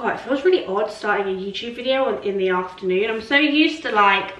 God, it feels really odd starting a YouTube video in the afternoon. I'm so used to like,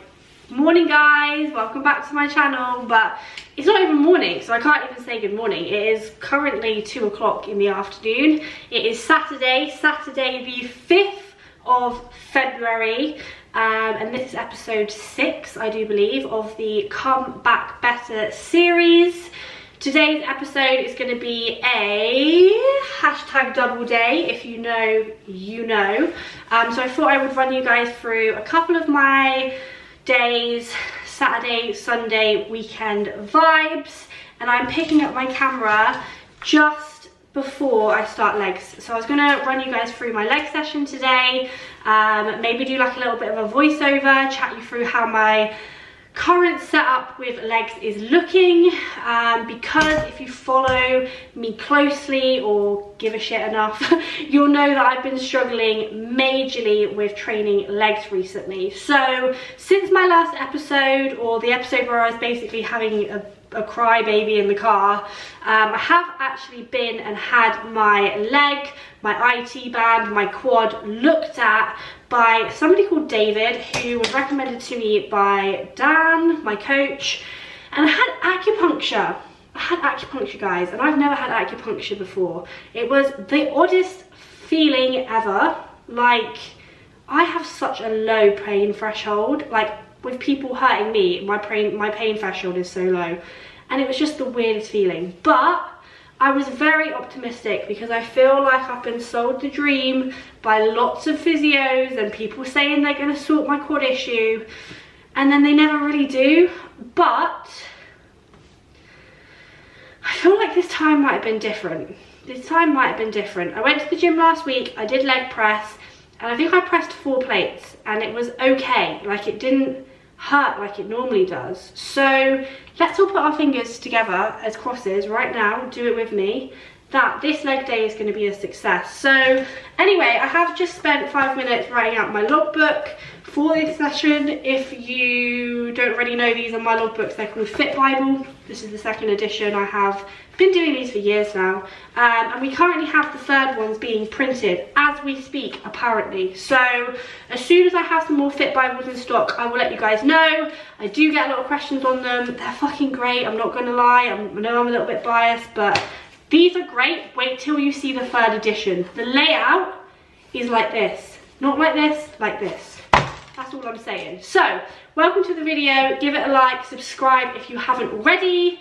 morning guys, welcome back to my channel, but it's not even morning, so I can't even say good morning. It is currently 2 o'clock in the afternoon. It is Saturday the 5th of February, and this is episode 6, I do believe, of the Come Back Better series. Today's episode is going to be a hashtag double day. If you know, you know. So I thought I would run you guys through a couple of my days, Saturday, Sunday, weekend vibes, and I'm picking up my camera just before I start legs. So I was gonna run you guys through my leg session today, maybe do like a little bit of a voiceover, chat you through how my current setup with legs is looking, because if you follow me closely or give a shit enough, you'll know that I've been struggling majorly with training legs recently. So since my last episode, or the episode where I was basically having a cry baby in the car, I have actually been and had my leg, my IT band, my quad looked at by somebody called David, who was recommended to me by Dan, my coach, and I had acupuncture. I had acupuncture, guys, and I've never had acupuncture before. It was the oddest feeling ever. Like, I have such a low pain threshold. Like, with people hurting me, my pain threshold is so low, and it was just the weirdest feeling. But I was very optimistic because I feel like I've been sold the dream by lots of physios and people saying they're going to sort my quad issue, and then they never really do. But I feel like this time might have been different. This time might have been different. I went to the gym last week, I did leg press, and I think I pressed 4 plates, and it was okay. Like, it didn't hurt like it normally does. So let's all put our fingers together as crosses right now, do it with me, that this leg day is going to be a success. So anyway, I have just spent 5 minutes writing out my logbook for this session. If you don't already know, these are my logbooks. They're called Fit Bible. This is the 2nd edition. I have been doing these for years now, and we currently have the 3rd ones being printed as we speak, apparently. So as soon as I have some more Fit Bibles in stock, I will let you guys know. I do get a lot of questions on them. They're fucking great, I'm not gonna lie. I know I'm a little bit biased, but these are great. Wait till you see the 3rd edition. The layout is like this, not like this, like this. That's all I'm saying. So welcome to the video. Give it a like, subscribe if you haven't already.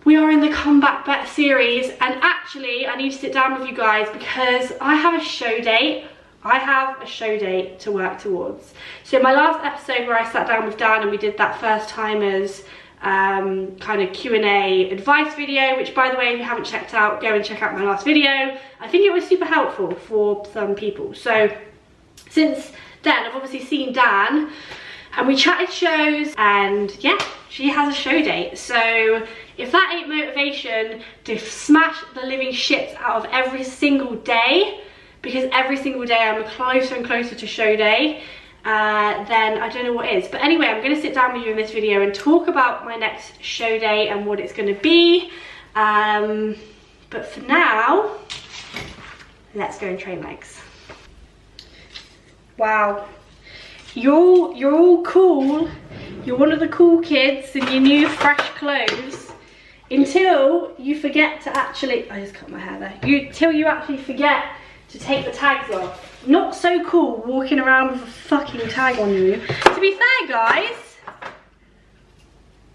We are in the Come Back Better series, and actually I need to sit down with you guys because I have a show date. I have a show date to work towards. So my last episode where I sat down with Dan and we did that first timers kind of Q&A advice video, which, by the way, if you haven't checked out, go and check out my last video. I think it was super helpful for some people. So since then I've obviously seen Dan and we chatted shows, and yeah, she has a show date. So if that ain't motivation to smash the living shit out of every single day, because every single day I'm closer and closer to show day, then I don't know what is. But anyway, I'm going to sit down with you in this video and talk about my next show day and what it's going to be. But for now, let's go and train legs. Wow, you're all cool. You're one of the cool kids in your new fresh clothes until you forget to actually, I just cut my hair there, till you actually forget to take the tags off. Not so cool walking around with a fucking tag on you. To be fair, guys,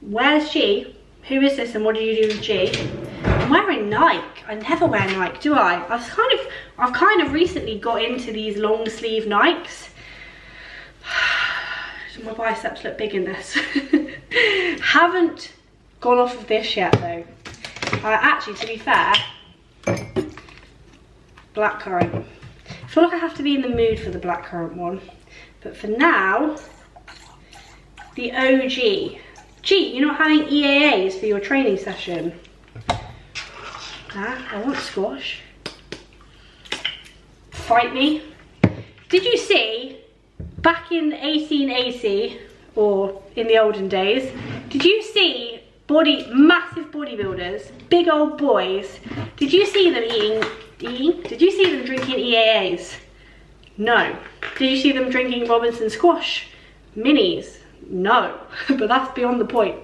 where's G? Who is this and what do you do with G? I'm wearing Nike. I never wear Nike, do I? I've kind of recently got into these long sleeve Nikes. My biceps look big in this. Haven't gone off of this yet though. Actually, to be fair, blackcurrant. I feel like I have to be in the mood for the blackcurrant one. But for now, the OG. Gee, you're not having EAAs for your training session? I want squash. Fight me. Did you see, back in 1880, or in the olden days, did you see massive bodybuilders, big old boys, did you see them eating Did you see them drinking EAAs? No. Did you see them drinking Robinson Squash minis? No. But that's beyond the point.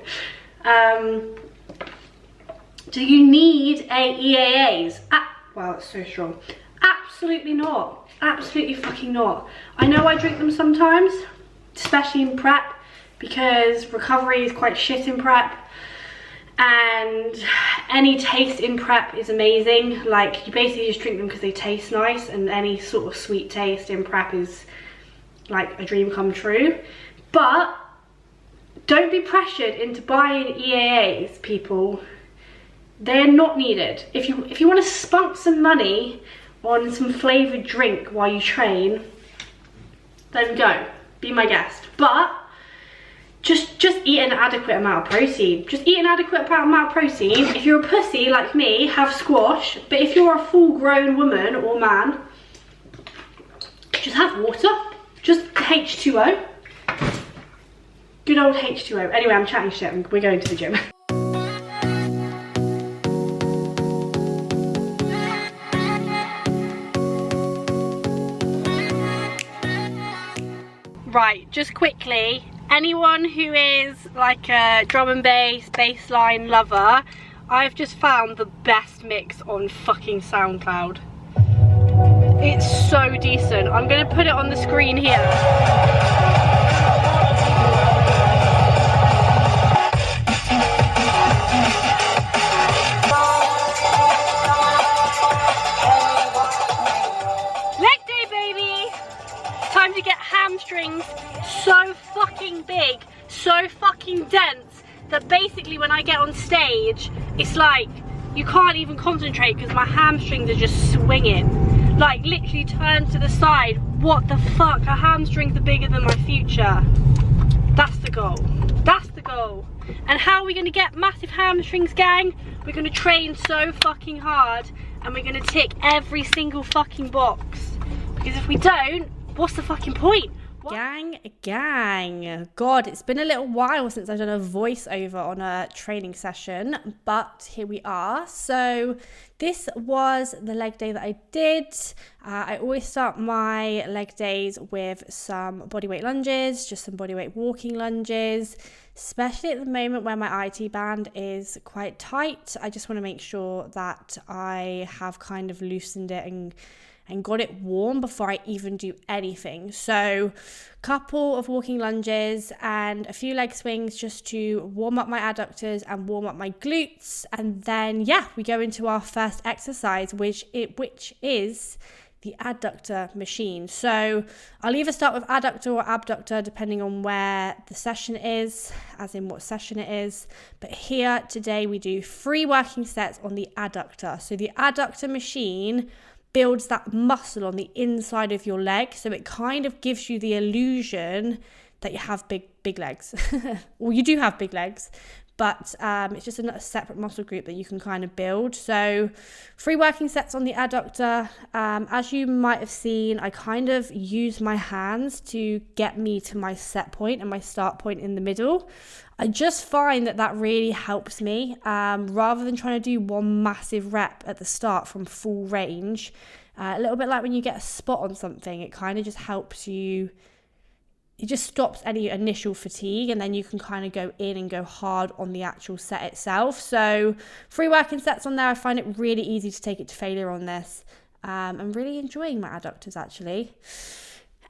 Do you need a EAAs? Wow, that's so strong. Absolutely not. Absolutely fucking not. I know I drink them sometimes, especially in prep, because recovery is quite shit in prep, and any taste in prep is amazing. Like, you basically just drink them because they taste nice, and any sort of sweet taste in prep is like a dream come true. But don't be pressured into buying EAAs, people. They're not needed. If you want to spunk some money on some flavoured drink while you train, then go, be my guest. But just eat an adequate amount of protein. Just eat an adequate amount of protein. If you're a pussy like me, have squash. But if you're a full-grown woman or man, just have water. Just H2O. Good old H2O. Anyway, I'm chatting shit. We're going to the gym. Right, just quickly, anyone who is like a drum and bass line lover, I've just found the best mix on fucking SoundCloud. It's so decent. I'm gonna put it on the screen here. Leg day, baby! Time to get hamstrings so fucking big, so fucking dense, that basically when I get on stage, it's like you can't even concentrate because my hamstrings are just swinging. Like, literally turn to the side. What the fuck? Her hamstrings are bigger than my future. That's the goal. That's the goal. And how are we gonna get massive hamstrings, gang? We're gonna train so fucking hard, and we're gonna tick every single fucking box. Because if we don't, what's the fucking point? What? Gang. God, it's been a little while since I've done a voiceover on a training session, but here we are. So this was the leg day that I did. I always start my leg days with some bodyweight lunges, just some bodyweight walking lunges, especially at the moment where my IT band is quite tight. I just want to make sure that I have kind of loosened it and got it warm before I even do anything. So couple of walking lunges and a few leg swings just to warm up my adductors and warm up my glutes. And then, yeah, we go into our first exercise, which is the adductor machine. So I'll either start with adductor or abductor depending on where the session is, as in what session it is. But here today we do 3 working sets on the adductor. So the adductor machine builds that muscle on the inside of your leg, so it kind of gives you the illusion that you have big legs. Well, you do have big legs, but it's just a separate muscle group that you can kind of build. So 3 working sets on the adductor. As you might have seen, I kind of use my hands to get me to my set point and my start point in the middle. I just find that really helps me, rather than trying to do one massive rep at the start from full range. A little bit like when you get a spot on something, it kind of just helps you. It just stops any initial fatigue, and then you can kind of go in and go hard on the actual set itself. So 3 working sets on there. I find it really easy to take it to failure on this. I'm really enjoying my adductors actually.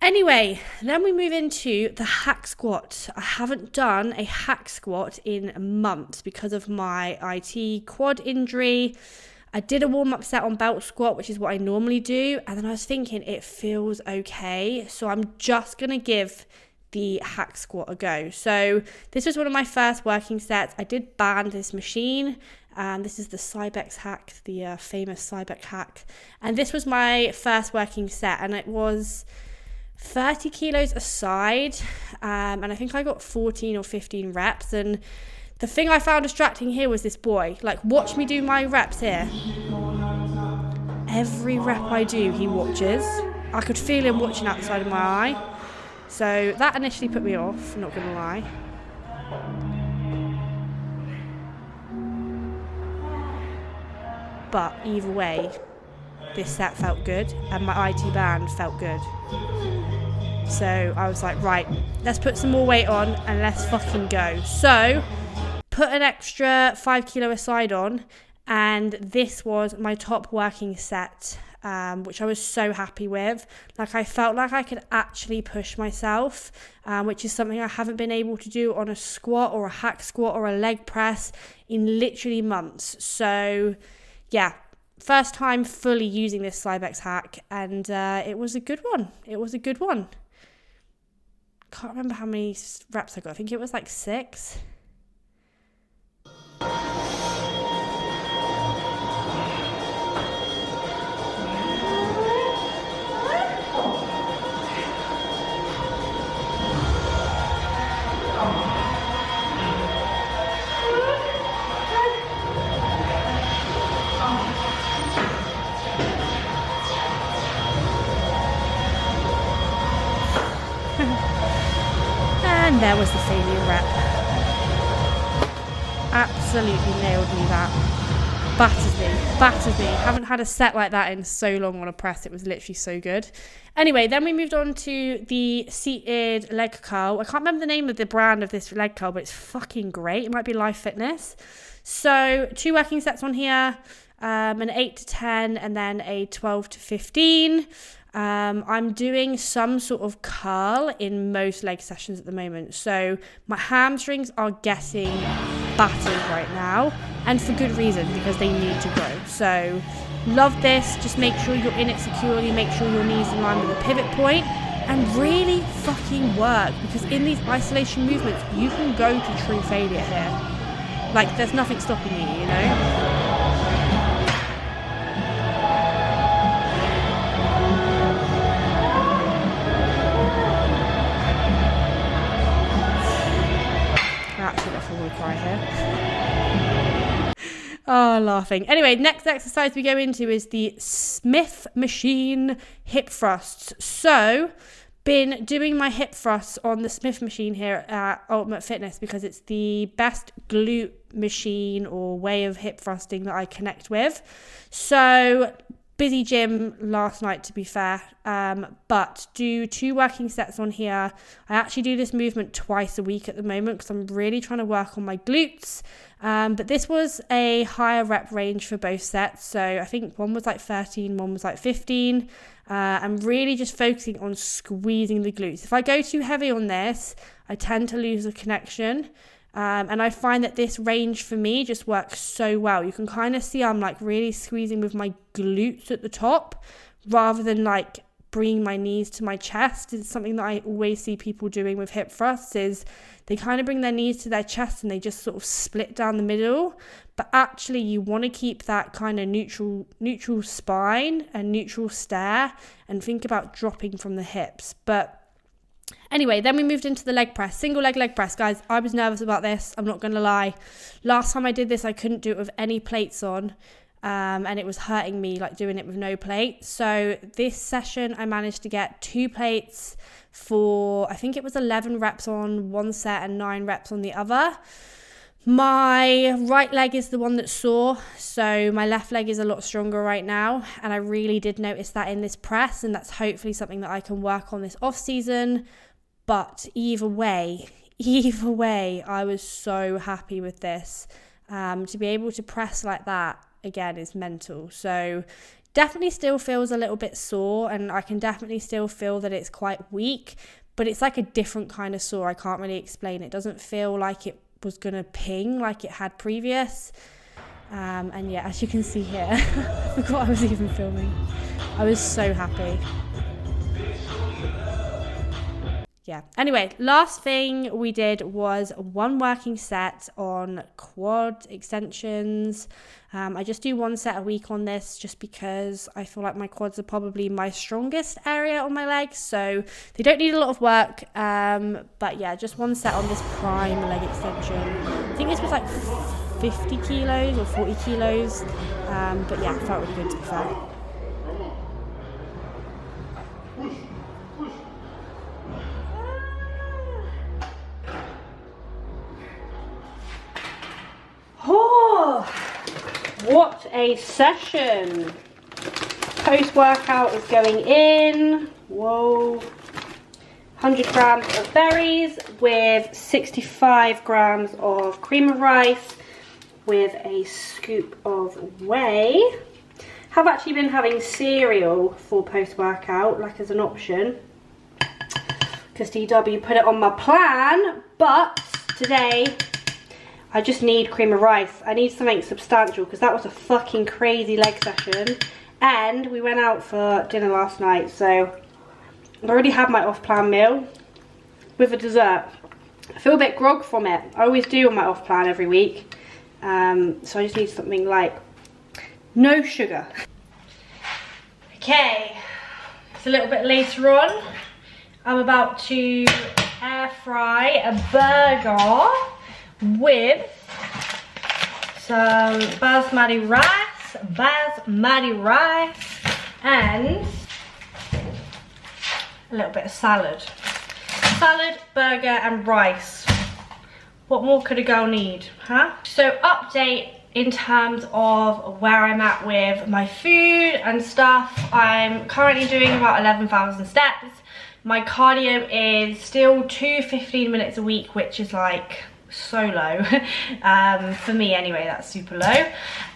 Anyway, then we move into the hack squat. I haven't done a hack squat in months because of my IT quad injury. I did a warm-up set on belt squat, which is what I normally do, and then I was thinking it feels okay, so I'm just going to give the hack squat a go. So this was one of my first working sets. I did band this machine. This is the Cybex hack, the famous Cybex hack, and this was my first working set, and it was 30 kilos aside, and I think I got 14 or 15 reps. And the thing I found distracting here was this boy. Like, watch me do my reps here. Every rep I do, he watches. I could feel him watching out the side of my eye. So that initially put me off, not gonna lie. But either way, this set felt good and my IT band felt good. So I was like, right, let's put some more weight on and let's fucking go. So put an extra 5 kilo aside on, and this was my top working set, which I was so happy with. Like, I felt like I could actually push myself, which is something I haven't been able to do on a squat or a hack squat or a leg press in literally months. So yeah, first time fully using this Cybex hack, and it was a good one. It was a good one. Can't remember how many reps I got. I think it was like 6. And there was the failure rep. Absolutely nailed me that. Batters me. Haven't had a set like that in so long on a press. It was literally so good. Anyway, then we moved on to the seated leg curl. I can't remember the name of the brand of this leg curl, but it's fucking great. It might be Life Fitness. So 2 working sets on here, an 8 to 10 and then a 12 to 15. I'm doing some sort of curl in most leg sessions at the moment, so my hamstrings are getting battered right now, and for good reason, because they need to grow. So love this. Just make sure you're in it securely, make sure your knees in line with the pivot point, and really fucking work, because in these isolation movements you can go to true failure here. Like, there's nothing stopping you, you know. Actually, that's a cry here. Oh, laughing. Anyway, next exercise we go into is the Smith machine hip thrusts. So, been doing my hip thrusts on the Smith machine here at Ultimate Fitness because it's the best glute machine or way of hip thrusting that I connect with. So, busy gym last night, to be fair, but do 2 working sets on here. I actually do this movement twice a week at the moment because I'm really trying to work on my glutes, but this was a higher rep range for both sets. So I think one was like 13, one was like 15. I'm really just focusing on squeezing the glutes. If I go too heavy on this, I tend to lose the connection. And I find that this range for me just works so well. You can kind of see I'm like really squeezing with my glutes at the top rather than like bringing my knees to my chest. It's something that I always see people doing with hip thrusts, is they kind of bring their knees to their chest and they just sort of split down the middle. But actually you want to keep that kind of neutral spine and neutral stare and think about dropping from the hips. But anyway, then we moved into the leg press, single leg press. Guys, I was nervous about this. I'm not going to lie. Last time I did this, I couldn't do it with any plates on. And it was hurting me, like doing it with no plates. So this session, I managed to get 2 plates for, I think it was 11 reps on one set and 9 reps on the other. My right leg is the one that's sore, so my left leg is a lot stronger right now, and I really did notice that in this press, and that's hopefully something that I can work on this off season. But either way, I was so happy with this. To be able to press like that again is mental. So definitely still feels a little bit sore, and I can definitely still feel that it's quite weak, but it's like a different kind of sore. I can't really explain. It doesn't feel like it was gonna ping like it had previous. And yeah, as you can see here, I forgot I was even filming. I was so happy. Yeah. Anyway, last thing we did was 1 working set on quad extensions. I just do 1 set a week on this just because I feel like my quads are probably my strongest area on my legs, so they don't need a lot of work. But yeah, just 1 set on this prime leg extension. I think this was like 50 kilos or 40 kilos. But yeah, it felt really good, to be fair. Oh, what a session. post-workout is going in. Whoa. 100 grams of berries with 65 grams of cream of rice with a scoop of whey. Have actually been having cereal for post-workout, like as an option, because DW put it on my plan, but today I just need cream of rice. I need something substantial because that was a fucking crazy leg session, and we went out for dinner last night, so I already had my off-plan meal with a dessert. I feel a bit grog from it. I always do on my off-plan every week, so I just need something like no sugar. Okay, it's a little bit later on. I'm about to air fry a burger with some basmati rice and a little bit of salad. Salad, burger and rice. What more could a girl need, huh? So update in terms of where I'm at with my food and stuff. I'm currently doing about 11,000 steps. My cardio is still 2 15 minutes a week, which is like so low. For me anyway, that's super low.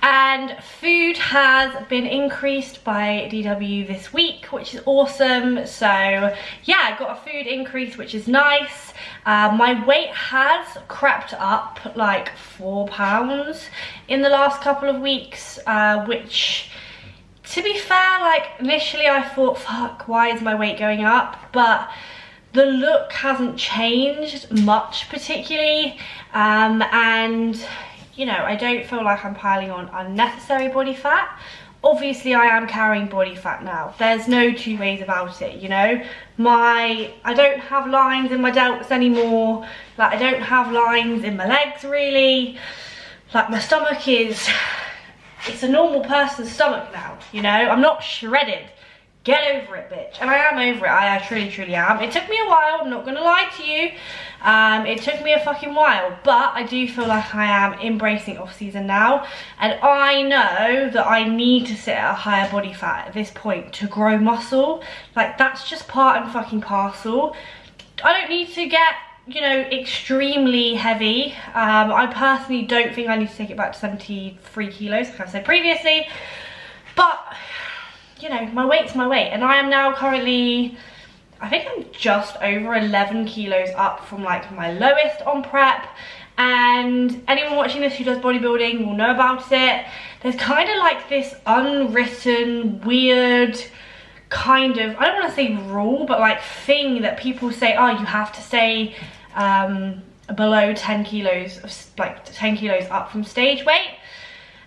And food has been increased by DW this week, which is awesome. So yeah, I got a food increase, which is nice. My weight has crept up like 4 pounds in the last couple of weeks, which, to be fair, like initially I thought, fuck, why is my weight going up? But the look hasn't changed much particularly, and you know, I don't feel like I'm piling on unnecessary body fat. Obviously I am carrying body fat now, there's no two ways about it, you know. I don't have lines in my delts anymore, like I don't have lines in my legs really, like my stomach is, it's a normal person's stomach now, you know. I'm not shredded. Get over it, bitch. And I am over it. I truly am. It took me a while, I'm not gonna lie to you. It took me a fucking while, but I do feel like I am embracing off season now, and I know that I need to sit at a higher body fat at this point to grow muscle. Like that's just part and fucking parcel. I don't need to get, you know, extremely heavy. I personally don't think I need to take it back to 73 kilos like I've said previously, but you know, my weight's my weight, and I am now currently, I think I'm just over 11 kilos up from like my lowest on prep. And anyone watching this who does bodybuilding will know about it. There's kind of like this unwritten, weird kind of, I don't want to say rule, but like thing that people say, oh, you have to stay below 10 kilos, like 10 kilos up from stage weight.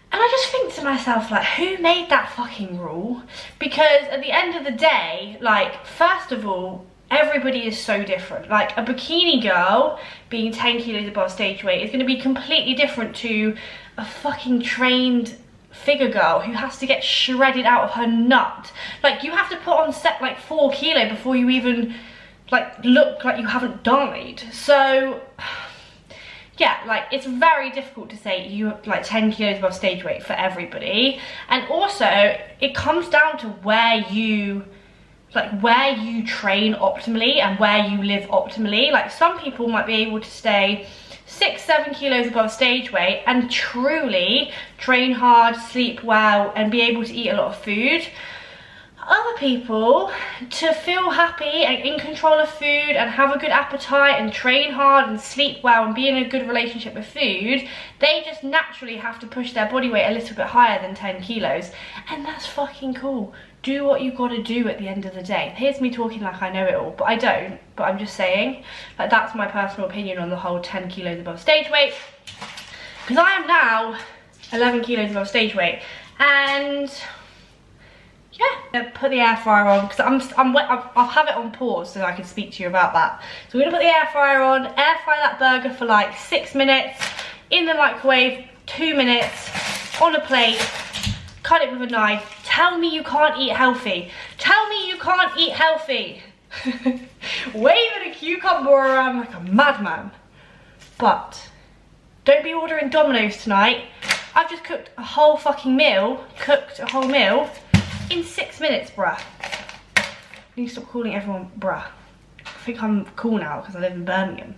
And I just think to myself, like, who made that fucking rule? Because at the end of the day, like, first of all, everybody is so different. Like, a bikini girl being 10 kilos above stage weight is going to be completely different to a fucking trained figure girl who has to get shredded out of her nut. Like, you have to put on set like 4 kilo before you even, like, look like you haven't died. So yeah, like it's very difficult to say you like 10 kilos above stage weight for everybody. And also it comes down to where you train optimally and where you live optimally. Like some people might be able to stay 6-7 kilos above stage weight and truly train hard, sleep well and be able to eat a lot of food. Other people, to feel happy and in control of food and have a good appetite and train hard and sleep well and be in a good relationship with food, they just naturally have to push their body weight a little bit higher than 10 kilos. And that's fucking cool. Do what you gotta do at the end of the day. Here's me talking like I know it all, but I don't. But I'm just saying, like that's my personal opinion on the whole 10 kilos above stage weight. Because I am now 11 kilos above stage weight. And yeah, put the air fryer on because I'll have it on pause so I can speak to you about that. So we're gonna put the air fryer on, air fry that burger for like 6 minutes, in the microwave 2 minutes, on a plate, cut it with a knife. Tell me you can't eat healthy. Tell me you can't eat healthy. Waving a cucumber around like a madman. But don't be ordering Domino's tonight. I've just cooked a whole fucking meal, in 6 minutes, bruh. I need to stop calling everyone bruh. I think I'm cool now because I live in Birmingham.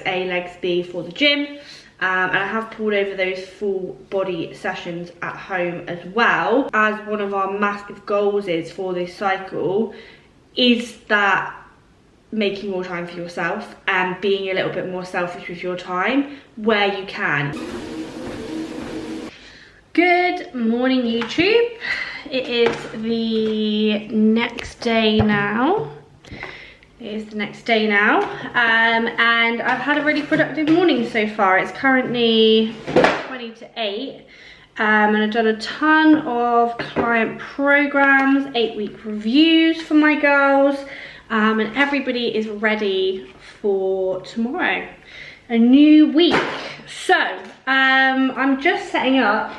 A, legs B for the gym, and I have pulled over those full body sessions at home as well, as one of our massive goals is for this cycle is that making more time for yourself and being a little bit more selfish with your time where you can. Good morning, YouTube. It is the next day now. And I've had a really productive morning so far. It's currently 20 to 8, and I've done a ton of client programs, 8-week reviews for my girls, and everybody is ready for tomorrow, a new week. So I'm just setting up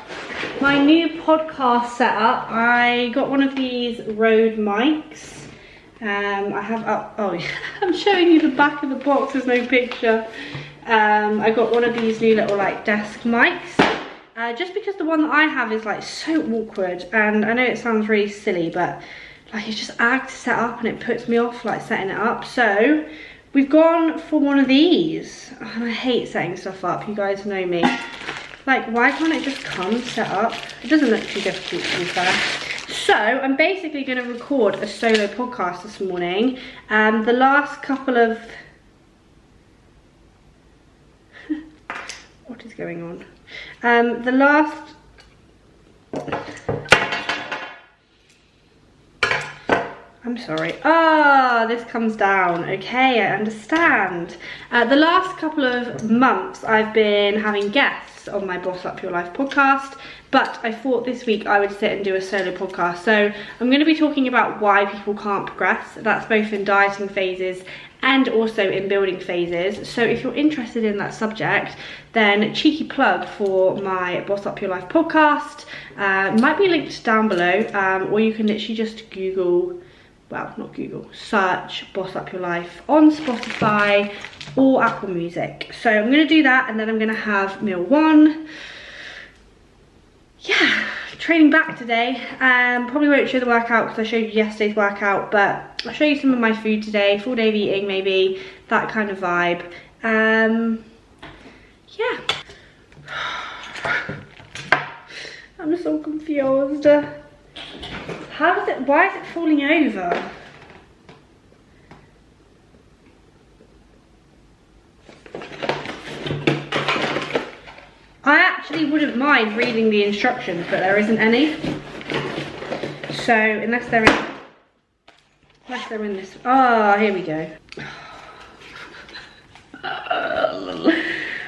my new podcast setup. I got one of these Rode mics. I have up, oh yeah, I'm showing you the back of the box, there's no picture. I got one of these new little like desk mics, just because the one that I have is like so awkward, and I know it sounds really silly, but like it's just ag to set up and it puts me off like setting it up. So we've gone for one of these, and I hate setting stuff up, you guys know me. Like, why can't it just come set up? It doesn't look too difficult, to be fair. So I'm basically going to record a solo podcast this morning. The last couple of what is going on? I'm sorry. Ah, this comes down. Okay, I understand. The last couple of months I've been having guests on my Boss Up Your Life podcast, but I thought this week I would sit and do a solo podcast. So I'm going to be talking about why people can't progress. That's both in dieting phases and also in building phases. So if you're interested in that subject, then cheeky plug for my Boss Up Your Life podcast. Might be linked down below, or you can literally just Google, well, not Google, search Boss Up Your Life on Spotify or Apple Music. So I'm going to do that, and then I'm going to have meal one. Yeah, training back today. Probably won't show the workout because I showed you yesterday's workout, but I'll show you some of my food today, full day of eating maybe, that kind of vibe. Yeah. I'm so confused. Why is it falling over? I actually wouldn't mind reading the instructions, but there isn't any. So unless they're in this, oh, here we go.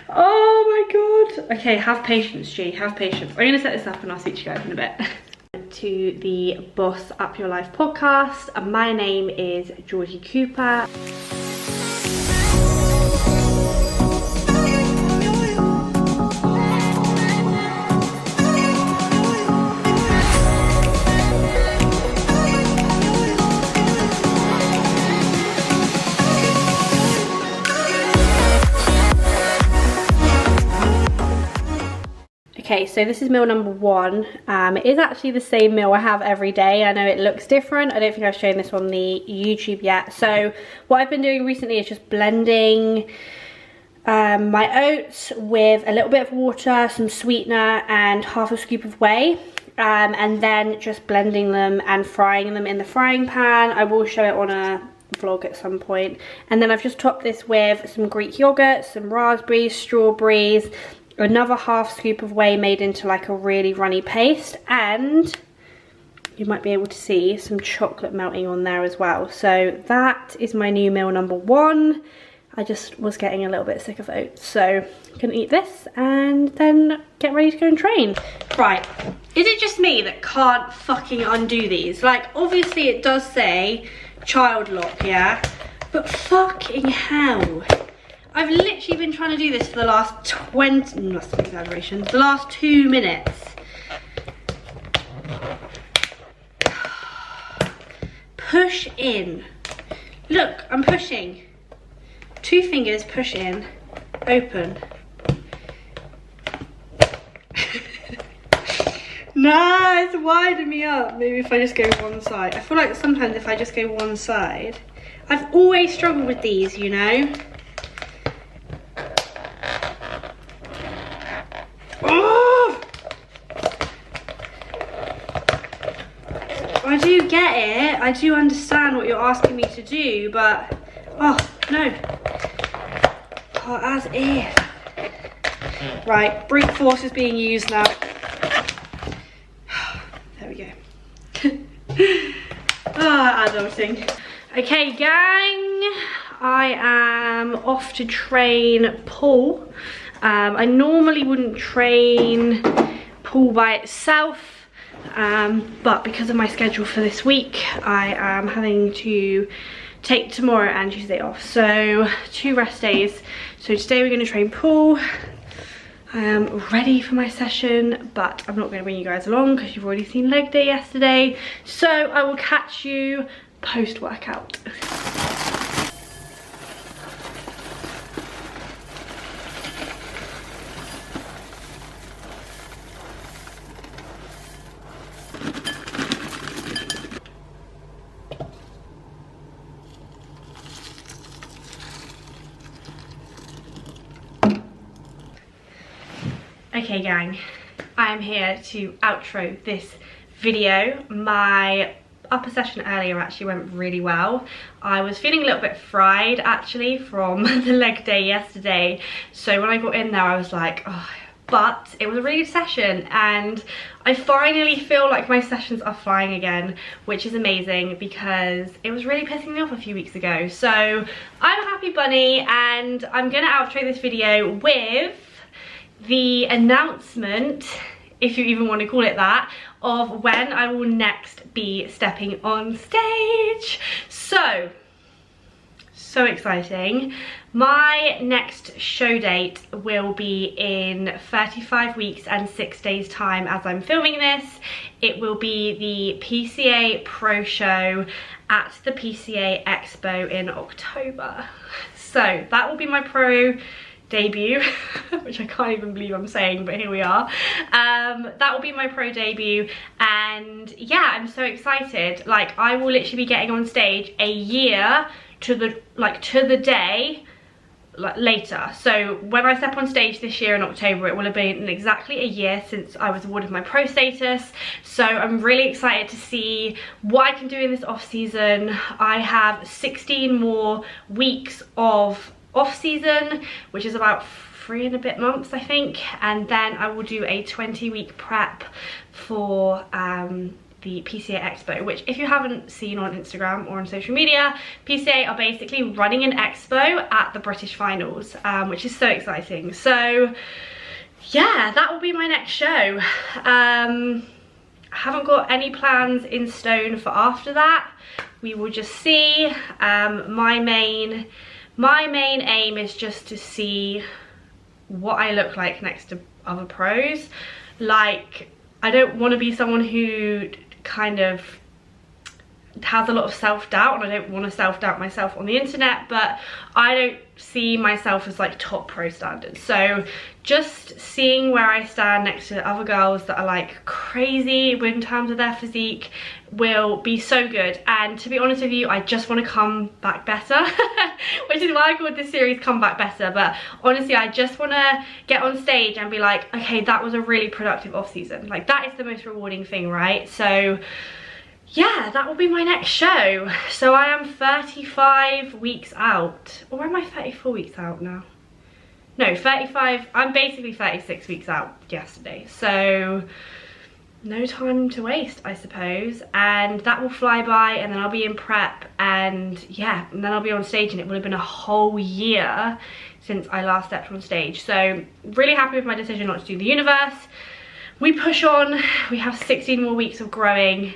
Oh my god. Okay, have patience, G, have patience. I'm gonna set this up and I'll see you guys in a bit. To the Boss Up Your Life podcast. My name is Georgie Cooper. Okay, so this is meal number one. It is actually the same meal I have every day. I know it looks different. I don't think I've shown this on the YouTube yet. So what I've been doing recently is just blending my oats with a little bit of water, some sweetener, and half a scoop of whey. And then just blending them and frying them in the frying pan. I will show it on a vlog at some point. And then I've just topped this with some Greek yogurt, some raspberries, strawberries, another half scoop of whey made into like a really runny paste, and you might be able to see some chocolate melting on there as well. So that is my new meal number 1. I just was getting a little bit sick of oats, so I'm gonna eat this and then get ready to go and train. Right, is it just me that can't fucking undo these? Like, obviously it does say child lock, yeah? But fucking hell. I've literally been trying to do this for the last 20, that's an exaggeration, the last 2 minutes. Push in. Look, I'm pushing. 2 fingers, push in, open. Nah, it's winding me up. Maybe if I just go one side. I feel like sometimes if I just go one side, I've always struggled with these, you know. Oh! I do get it. I do understand what you're asking me to do, but oh no. Oh, as if. Right, brute force is being used now. There we go. Ah, adulting. Okay, gang. I am off to train pull. I normally wouldn't train pull by itself, but because of my schedule for this week, I am having to take tomorrow and Tuesday off, so 2 rest days. So today we're going to train pull. I am ready for my session, but I'm not going to bring you guys along because you've already seen leg day yesterday, so I will catch you post workout. Okay gang, I am here to outro this video. My upper session earlier actually went really well. I was feeling a little bit fried actually from the leg day yesterday, so when I got in there I was like, oh, but it was a really good session and I finally feel like my sessions are flying again, which is amazing because it was really pissing me off a few weeks ago. So I'm a happy bunny and I'm gonna outro this video with the announcement, if you even want to call it that, of when I will next be stepping on stage. So exciting. My next show date will be in 35 weeks and 6 days time as I'm filming this. It will be the PCA Pro Show at the PCA Expo in October. So that will be my pro debut, which I can't even believe I'm saying, but here we are. That will be my pro debut, and yeah, I'm so excited. Like, I will literally be getting on stage a year to the day later. So when I step on stage this year in October, it will have been exactly a year since I was awarded my pro status. So I'm really excited to see what I can do in this off season. I have 16 more weeks of off season, which is about 3 and a bit months I think, and then I will do a 20-week prep for the PCA Expo, which if you haven't seen on Instagram or on social media, PCA are basically running an expo at the British finals, which is so exciting. So yeah, that will be my next show. I haven't got any plans in stone for after that. We will just see. My main aim is just to see what I look like next to other pros. Like, I don't want to be someone who kind of has a lot of self-doubt, and I don't want to self-doubt myself on the internet, but I don't see myself as like top pro standards. So just seeing where I stand next to other girls that are like crazy in terms of their physique will be so good. And to be honest with you, I just want to come back better, which is why I called this series Come Back Better. But honestly, I just want to get on stage and be like, okay, that was a really productive off season. Like, that is the most rewarding thing, right? So yeah, that will be my next show. So I am 35 weeks out, or am I 34 weeks out now? No, 35, I'm basically 36 weeks out yesterday. So no time to waste, I suppose, and that will fly by, and then I'll be in prep, and yeah, and then I'll be on stage, and it will have been a whole year since I last stepped on stage. So really happy with my decision not to do the universe. We push on, we have 16 more weeks of growing,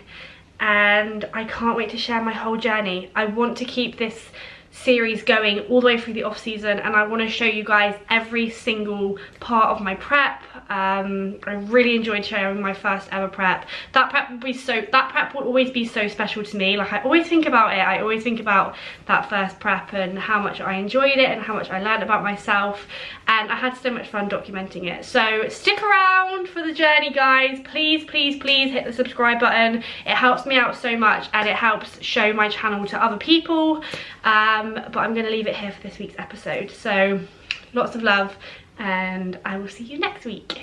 and I can't wait to share my whole journey. I want to keep this series going all the way through the off season, and I want to show you guys every single part of my prep. I really enjoyed sharing my first ever prep. That prep will always be so special to me. Like, I always think about it. I always think about that first prep and how much I enjoyed it and how much I learned about myself, and I had so much fun documenting it. So stick around for the journey, guys. Please, please, please hit the subscribe button. It helps me out so much, and it helps show my channel to other people. But I'm going to leave it here for this week's episode. So lots of love, and I will see you next week.